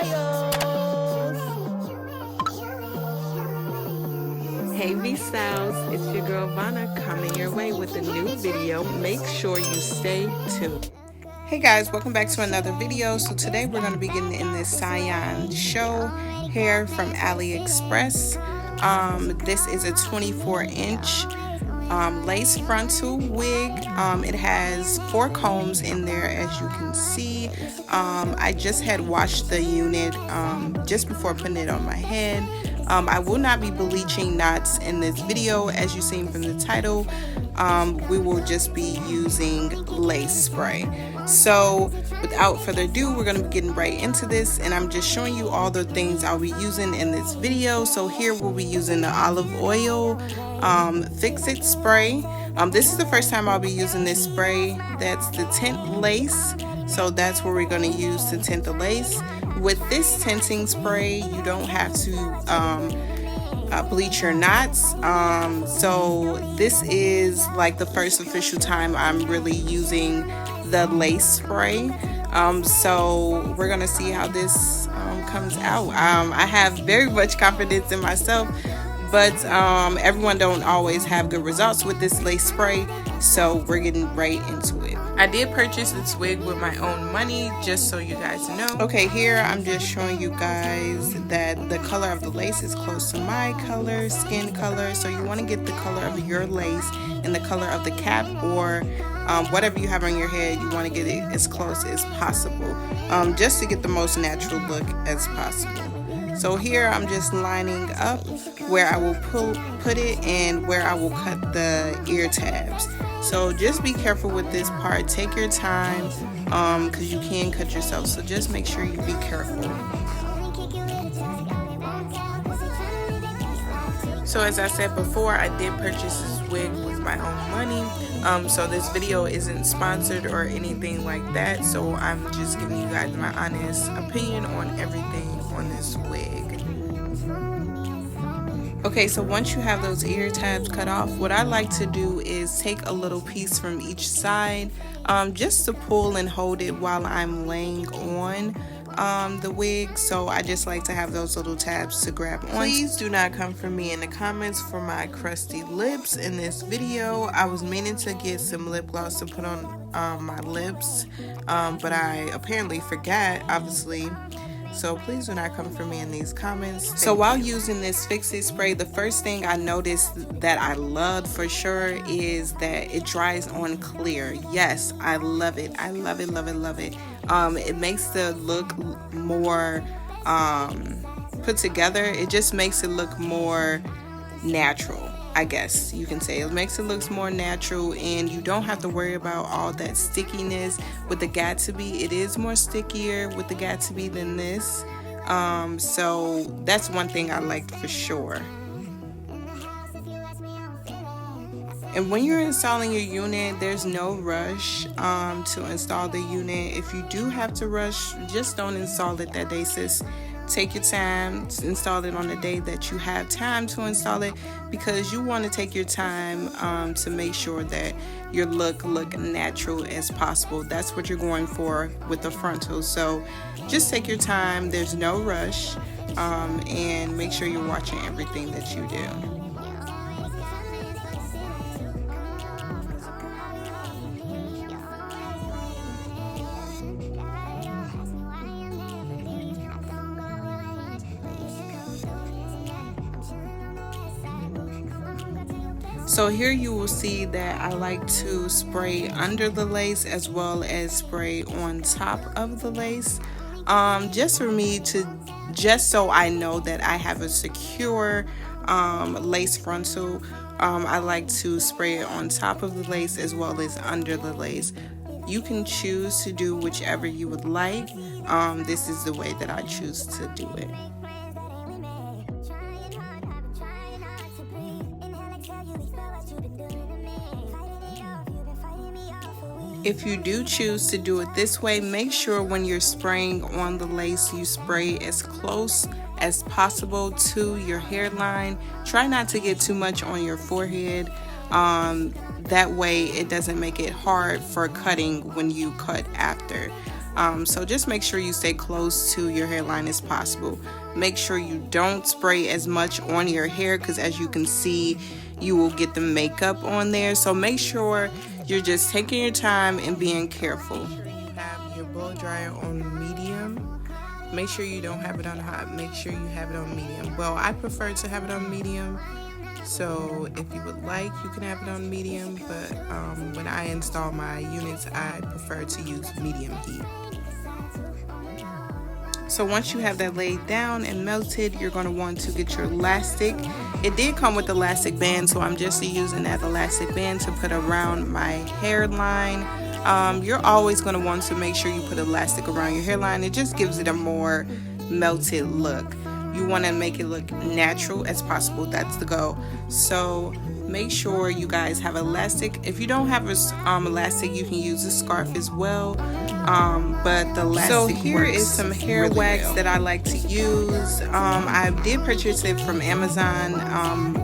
Hey V-Styles, it's your girl Vonna coming your way with a new video. Make sure you stay tuned. Hey guys, welcome back to another video. So today we're going to be getting in this SiYun hair from AliExpress. This is a 24-inch lace frontal wig. It has 4 combs in there, as you can see. I just had washed the unit just before putting it on my head. I will not be bleaching knots in this video, as you've seen from the title. We will just be using lace spray. So without further ado, we're going to be getting right into this, and I'm just showing you all the things I'll be using in this video. So here we'll be using the olive oil fix-it spray. This is the first time I'll be using this spray. That's the tint lace, so that's what we're going to use to tint the lace. With this tinting spray, you don't have to bleach your knots. So this is like the first official time I'm really using the lace spray. So we're gonna see how this comes out. I have very much confidence in myself, but everyone don't always have good results with this lace spray, so we're getting right into it. I did purchase this wig with my own money, just so you guys know. Okay, here I'm just showing you guys that the color of the lace is close to my color, skin color, so you want to get the color of your lace and the color of the cap, or whatever you have on your head, you want to get it as close as possible, just to get the most natural look as possible. So here I'm just lining up where I will put it and where I will cut the ear tabs. So just be careful with this part. Take your time, because you can cut yourself. So just make sure you be careful. So as I said before, I did purchase this wig with my own money. So this video isn't sponsored or anything like that. So I'm just giving you guys my honest opinion on everything on this wig. Okay, so once you have those ear tabs cut off, what I like to do is take a little piece from each side, just to pull and hold it while I'm laying on the wig. So I just like to have those little tabs to grab on. Please do not come for me in the comments for my crusty lips in this video. I was meaning to get some lip gloss to put on my lips, but I apparently forgot, obviously. So please do not come for me in these comments. So while using this fix-it spray, the first thing I noticed that I loved for sure is that it dries on clear. Yes, I love it. I love it, love it, love it. It makes the look more put together. It just makes it look more natural, I guess you can say. It makes it look more natural, and you don't have to worry about all that stickiness with the Gatsby. It is more stickier with the Gatsby than this. So that's one thing I liked for sure. And when you're installing your unit, there's no rush to install the unit. If you do have to rush, just don't install it that day, sis. Take your time to install it on the day that you have time to install it, because you want to take your time to make sure that your look natural as possible. That's what you're going for with the frontal. So just take your time. There's no rush, and make sure you're watching everything that you do. So here you will see that I like to spray under the lace as well as spray on top of the lace, just for me to, just so I know that I have a secure lace frontal. I like to spray it on top of the lace as well as under the lace. You can choose to do whichever you would like. This is the way that I choose to do it. If you do choose to do it this way, make sure when you're spraying on the lace, you spray as close as possible to your hairline. Try not to get too much on your forehead. That way it doesn't make it hard for cutting when you cut after. So just make sure you stay close to your hairline as possible. Make sure you don't spray as much on your hair, because as you can see, you will get the makeup on there. So make sure you're just taking your time and being careful. You have your blow dryer on medium. Make sure you don't have it on hot. Make sure you have it on medium. Well, I prefer to have it on medium. So if you would like, you can have it on medium, but when I install my units, I prefer to use medium heat. So once you have that laid down and melted, you're going to want to get your elastic. It did come with elastic band, so I'm just using that elastic band to put around my hairline. You're always going to want to make sure you put elastic around your hairline. It just gives it a more melted look. You want to make it look natural as possible. That's the goal. So make sure you guys have elastic. If you don't have elastic, you can use a scarf as well. But the elastic. So here is some hair really wax well that I like to use. I did purchase it from Amazon.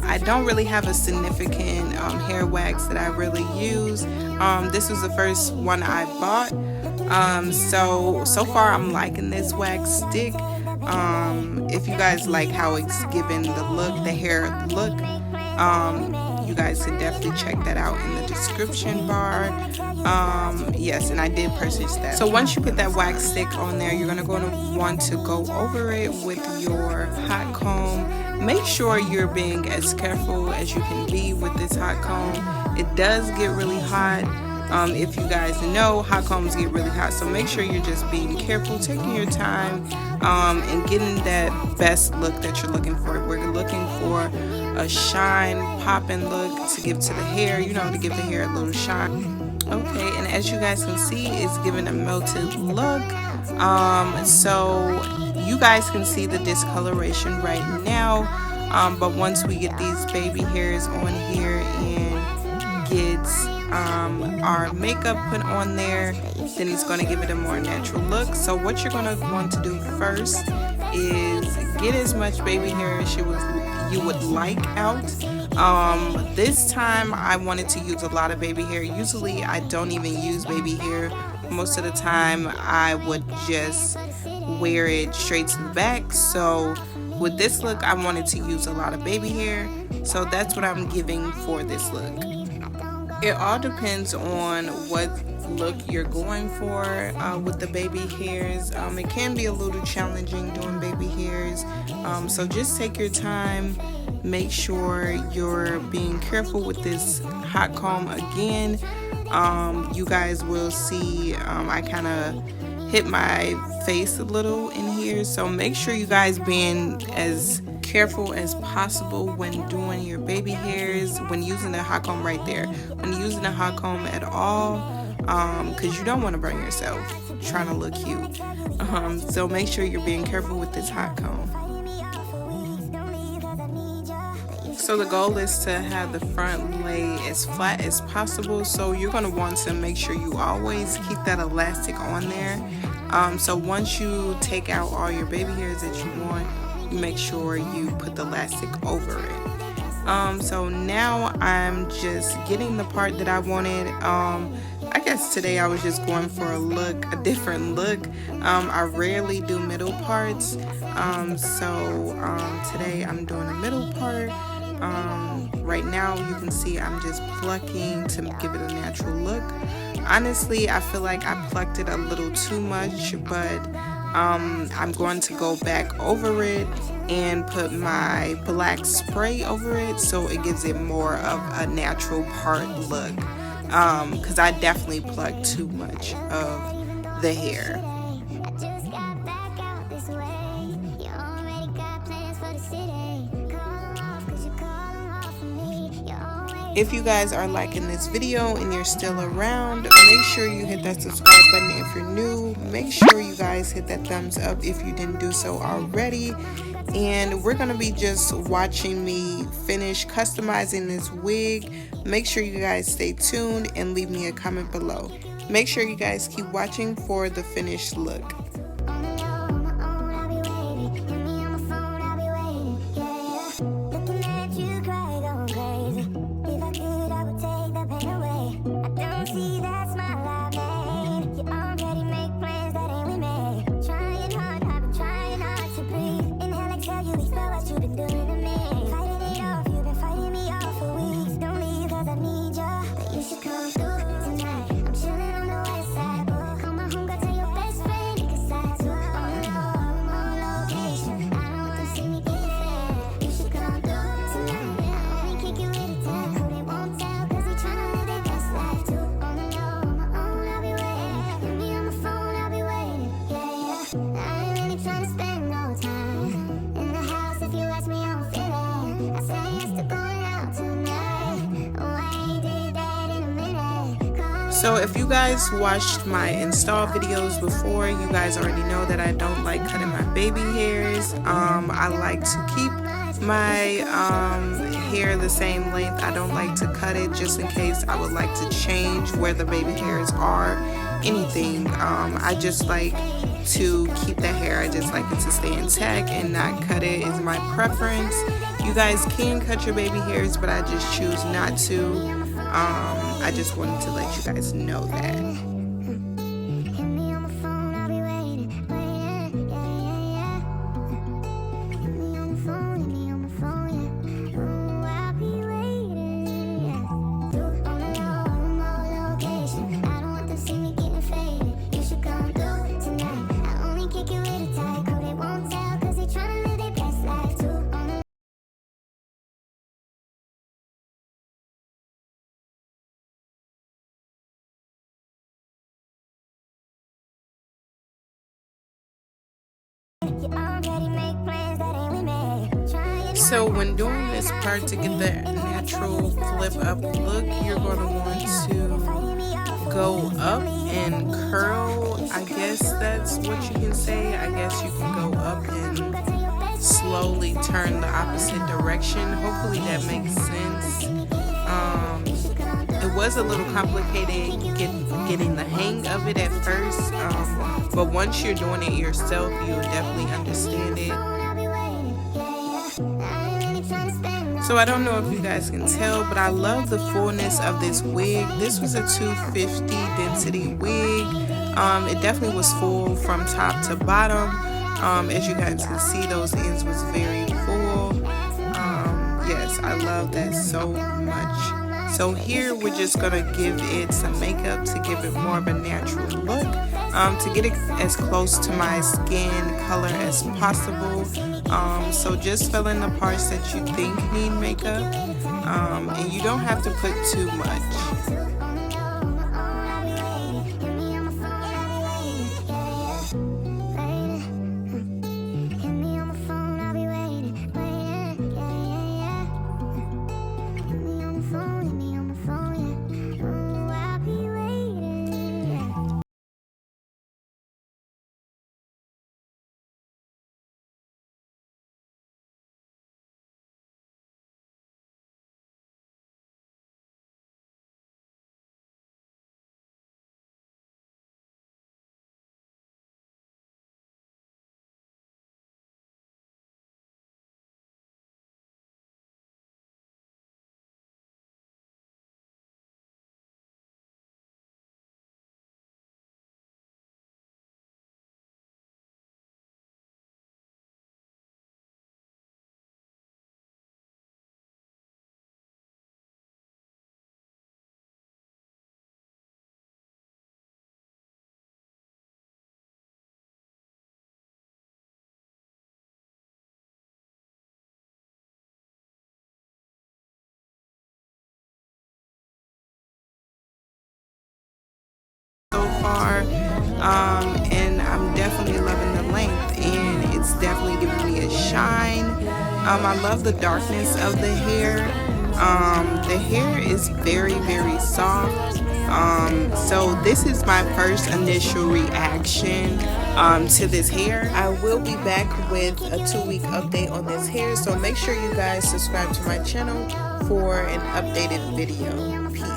I don't really have a significant hair wax that I really use. This was the first one I bought. So far I'm liking this wax stick. If you guys like how it's given the look, the hair look, you guys can definitely check that out in the description bar. Yes, and I did purchase that. So once you put that wax stick on there, you're gonna want to go over it with your hot comb. Make sure you're being as careful as you can be with this hot comb. It does get really hot. If you guys know, hot combs get really hot, so make sure you're just being careful, taking your time, and getting that best look that you're looking for. We're looking for a shine, popping look to give to the hair, you know, to give the hair a little shine. Okay, and as you guys can see, it's giving a melted look. So you guys can see the discoloration right now, but once we get these baby hairs on here and get our makeup put on there, then it's going to give it a more natural look. So what you're going to want to do first is get as much baby hair as you would like out. This time I wanted to use a lot of baby hair. Usually I don't even use baby hair. Most of the time I would just wear it straight to the back. So with this look, I wanted to use a lot of baby hair. So that's what I'm giving for this look. It all depends on what look you're going for with the baby hairs. It can be a little challenging doing baby hairs, so just take your time. Make sure you're being careful with this hot comb. Again, you guys will see I kind of hit my face a little in here, so make sure you guys being as careful as possible when doing your baby hairs, when using the hot comb right there, when using the hot comb at all, because you don't want to burn yourself trying to look cute. So make sure you're being careful with this hot comb. So the goal is to have the front lay as flat as possible, so you're going to want to make sure you always keep that elastic on there. So once you take out all your baby hairs that you want, you make sure you put the elastic over it. So now I'm just getting the part that I wanted. I guess today I was just going for a different look. I rarely do middle parts, so today I'm doing a middle part. Right now you can see I'm just plucking to give it a natural look. Honestly, I feel like I plucked it a little too much, but I'm going to go back over it and put my black spray over it so it gives it more of a natural part look, because I definitely plucked too much of the hair. If you guys are liking this video and you're still around, make sure you hit that subscribe button. If you're new, make sure you guys hit that thumbs up if you didn't do so already. And we're going to be just watching me finish customizing this wig. Make sure you guys stay tuned and leave me a comment below. Make sure you guys keep watching for the finished look. So if you guys watched my install videos before, you guys already know that I don't like cutting my baby hairs. I like to keep my hair the same length. I don't like to cut it just in case I would like to change where the baby hairs are, anything. I just like to keep the hair. I just like it to stay intact and not cut it is my preference. You guys can cut your baby hairs, but I just choose not to. I just wanted to let you guys know that. So when doing this part to get the natural flip up look, you're going to want to go up and curl. I guess that's what you can say. I guess you can go up and slowly turn the opposite direction. Hopefully that makes sense. It was a little complicated getting the hang of it at first, but once you're doing it yourself, you'll definitely understand it. So I don't know if you guys can tell, but I love the fullness of this wig. This was a 250 density wig. It definitely was full from top to bottom. As you guys can see, those ends was very full. Yes, I love that so much. So here we're just gonna give it some makeup to give it more of a natural look, to get it as close to my skin color as possible. So just fill in the parts that you think need makeup, and you don't have to put too much. So far, and I'm definitely loving the length, and it's definitely giving me a shine. I love the darkness of the hair. The hair is very, very soft. So this is my first initial reaction to this hair. I will be back with a 2-week update on this hair, so make sure you guys subscribe to my channel for an updated video. Peace.